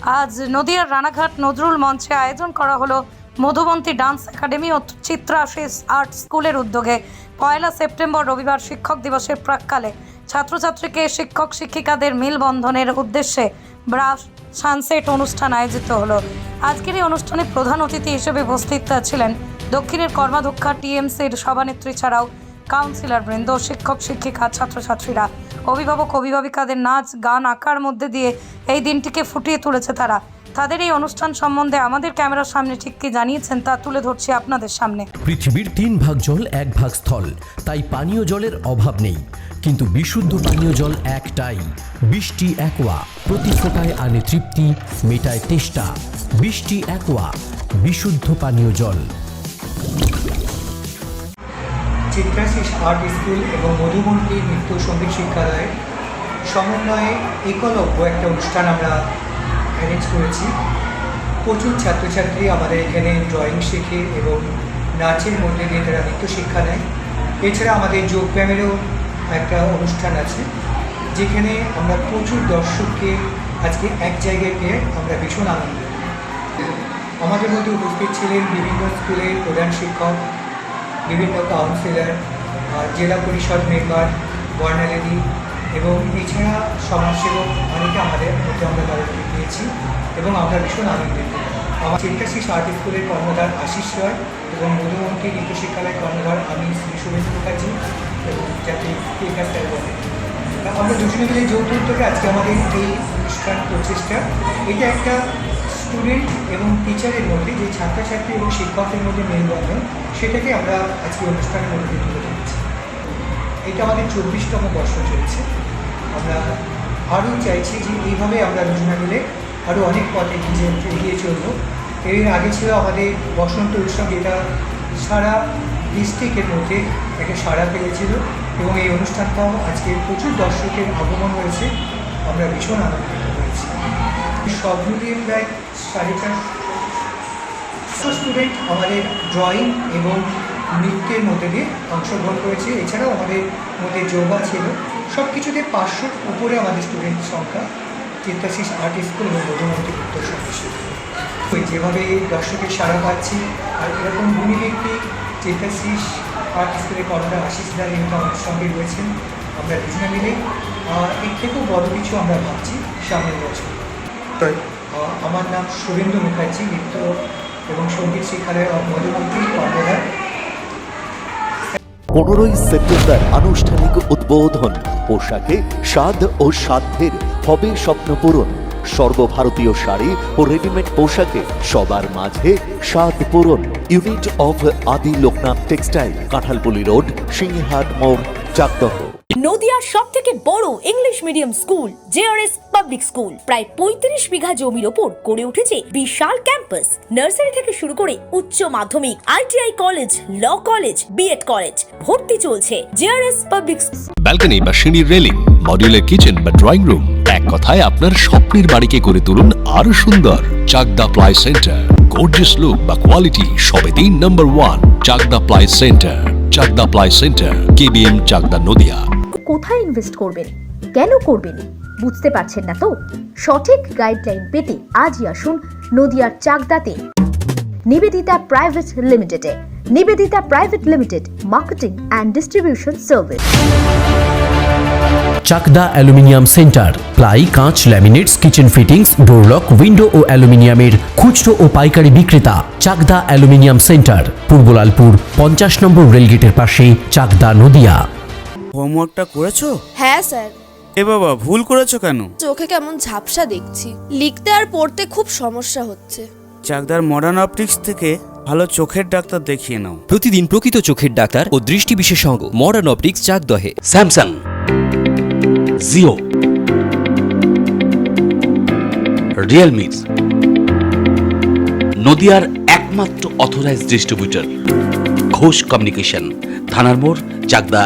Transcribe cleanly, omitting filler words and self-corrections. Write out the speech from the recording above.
আজ নদিয়ার রানাঘাট নজরুল মঞ্চে আয়োজন করা হলো মধুবন্তী ডান্স একাডেমি ও চিত্রাশিস আর্ট স্কুলের উদ্যোগে 1 সেপ্টেম্বর রবিবার শিক্ষক দিবসের প্রাক্কালে ছাত্রছাত্রীকে শিক্ষক শিক্ষিকাদের মেলবন্ধনের উদ্দেশ্যে ব্রাশ সানসেট অনুষ্ঠান আয়োজিত হলো। আজকের এই অনুষ্ঠানে প্রধান অতিথি হিসেবে উপস্থিত ছিলেন দক্ষিণের কর্মাধ্যক্ষা টিএমসির সভানেত্রী ছাড়াও কাউন্সিলর বৃন্দ, শিক্ষক শিক্ষিকা, ছাত্রছাত্রীরা, অভিভাবক অভিভাবিকাদের নাচ গান আঁকার মধ্যে দিয়ে এই দিনটিকে ফুটিয়ে তুলেছে তারা। তাদের এই অনুষ্ঠান সম্বন্ধে আমাদের ক্যামেরার সামনে ঠিক কি জানিয়েছেন তা তুলে ধরছি আপনাদের সামনে। পৃথিবীর 3 ভাগ জল 1 ভাগ স্থল, তাই পানীয় জলের অভাব নেই, কিন্তু বিশুদ্ধ পানীয় জল একটাই, বৃষ্টি অ্যাকোয়া। প্রতি ফোঁটায় আনে তৃপ্তি, মেটায় তেষ্টা। বৃষ্টি অ্যাকোয়া, বিশুদ্ধ পানীয় জল। চিত্রাশিস আর্ট স্কুল এবং মধুবন্তী নৃত্য সঙ্গীত শিক্ষালয়ের সমন্বয়ে একলব্য একটা অনুষ্ঠান আমরা অ্যারেঞ্জ করেছি। প্রচুর ছাত্রছাত্রী আমাদের এখানে ড্রয়িং শেখে এবং নাচের মধ্যে দিয়ে তারা নৃত্য শিক্ষা নেয়। এছাড়া আমাদের যোগব্যায়ামেরও একটা অনুষ্ঠান আছে, যেখানে আমরা প্রচুর দর্শককে আজকে এক জায়গায় পেয়ে আমরা ভীষণ আনন্দ। আমাদের মধ্যে উপস্থিত ছিলেন বিভিন্ন স্কুলের প্রধান শিক্ষক, বিভিন্ন কাউন্সিলর, জেলা পরিষদ মেম্বার, বর্ণালী এবং এছাড়া সমাজসেবক অনেকে আমাদের মধ্যে আমরা তাদেরকে পেয়েছি এবং আমরা ভীষণ আনন্দিত। আমার চিত্রাশিস আর্ট স্কুলের কর্ণধার আশিস রয় এবং মধুবন্তী নৃত্য শিক্ষালয়ের কর্ণধার আমি শ্রী শুভেন্দু মুখার্জি এবং যাতে টিকা স্যার বলে, আমরা দুজনে মিলে যৌথ উদ্যোগে আজকে আমাদের এই অনুষ্ঠান প্রচেষ্টা। এটা একটা স্টুডেন্ট এবং টিচারের মধ্যে, যে ছাত্রছাত্রী এবং শিক্ষকের মধ্যে মেলবন্ধন, সেটাকে আমরা আজকে অনুষ্ঠানের মধ্যে তুলে ধরেছি। এটা আমাদের 24তম বর্ষ চলছে। আমরা আরও চাইছি যে এইভাবে আমরা দুজনে মিলে আরও অনেক পথে এগিয়ে চলব। এর আগে ছিল আমাদের বসন্ত উৎসব, যেটা সারা ডিস্ট্রিক্টের মধ্যে একটা সাড়া ফেলেছিল এবং এই অনুষ্ঠানটাও আজকে প্রচুর দর্শকের আগমন হয়েছে। আমরা ভীষণ আনন্দিত হয়েছি। সব মিলিয়ে প্রায় 450 স্টুডেন্ট আমাদের ড্রয়িং এবং নৃত্যের মধ্যে দিয়ে অংশগ্রহণ করেছে। এছাড়াও আমাদের মধ্যে যোগা ছিল। সব কিছুতে 500-র উপরে আমাদের স্টুডেন্টের সংখ্যা চিত্রাশিস আর্ট স্কুল এবং মধুবন্তী নৃত্য সঙ্গীত। যেভাবে দর্শকের সাড়া পাচ্ছি, আর এরকম গুণী ব্যক্তি চিত্রাশিস আর্ট স্কুলের কর্ণধার আশিস দা কিন্তু আমাদের সঙ্গে রয়েছেন। আমরা দুজনে মিলে এর থেকেও বড় কিছু আমরা ভাবছি সামনের বছর। আমার নাম শুভেন্দু মুখার্জি, নৃত্য এবং সঙ্গীত শিক্ষালয়ের মধুবন্তী কর্ণধার। 15 সেপ্টেম্বর আনুষ্ঠানিক উদ্বোধন। পোশাকে স্বাদ ও সাধ্যের হবে স্বপ্ন পূরণ। সর্বভারতীয় শাড়ি ও রেডিমেড পোশাকে সবার মাঝে স্বাদ পূরণ। ইউনিট অফ আদি লোকনাথ টেক্সটাইল, কাঁঠালপুলি রোড, সিংহাট মোড়, চাকদহ। নদিয়ার সবথেকে বড় English medium school JRS public school প্রায় 35 বিঘা জমির ওপর গড়ে উঠেছে বিশাল ক্যাম্পাস। নার্সারি থেকে শুরু করে উচ্চ মাধ্যমিক, ITI college, law college, BEd college, ভর্তি চলছে জেআরএস পাবলিক। ব্যালকনি বা সিঁড়ির রেলিং, মডিউলার কিচেন বা ড্রয়িং রুম, এক কথায় আপনার স্বপ্নের বাড়িকে করে তুলুন আরো সুন্দর। Chakdaha ply centre, gorgeous look বা কোয়ালিটি সবে 3 নম্বর 1 Chakdaha ply centre. Chakdaha ply centre, KBM, Chakdaha, Nadia. কোথায় ইনভেস্ট করবেন, কেন করবেন বুঝতে পারছেন না তো? সঠিক গাইডলাইন পেতে আজই আসুন নদিয়ার চাকদাতে নিবেদিতা প্রাইভেট লিমিটেডে। Nivedita private limited, marketing and distribution service. Chakdah aluminium centre, ply, কাঁচ, laminates, kitchen fittings, door lock, window ও অ্যালুমিনিয়ামের খুচরো ও পাইকারি বিক্রেতা। Chakdah aluminium centre, Purbalalpur 50 number রেলগেটের পাশে, চাকদা, নদিয়া। হোমওয়ার্কটা করেছো? হ্যাঁ স্যার। এ বাবা, ভুল করেছো কেন? চোখে কেমন ঝাপসা দেখছি, লিখতে আর পড়তে খুব সমস্যা হচ্ছে। চাকদার মডার্ন অপটিক্স থেকে ভালো চোখের ডাক্তার দেখিয়ে নাও। প্রতিদিন প্রকৃত চোখের ডাক্তার ও দৃষ্টি বিশেষজ্ঞ মডার্ন অপটিক্স, চাকদহে। স্যামসাং, জিও, রিয়েলমি, নদিয়ার একমাত্র অথরাইজড ডিস্ট্রিবিউটর ঘোষ কমিউনিকেশন, থানার মোড়, চাকদা।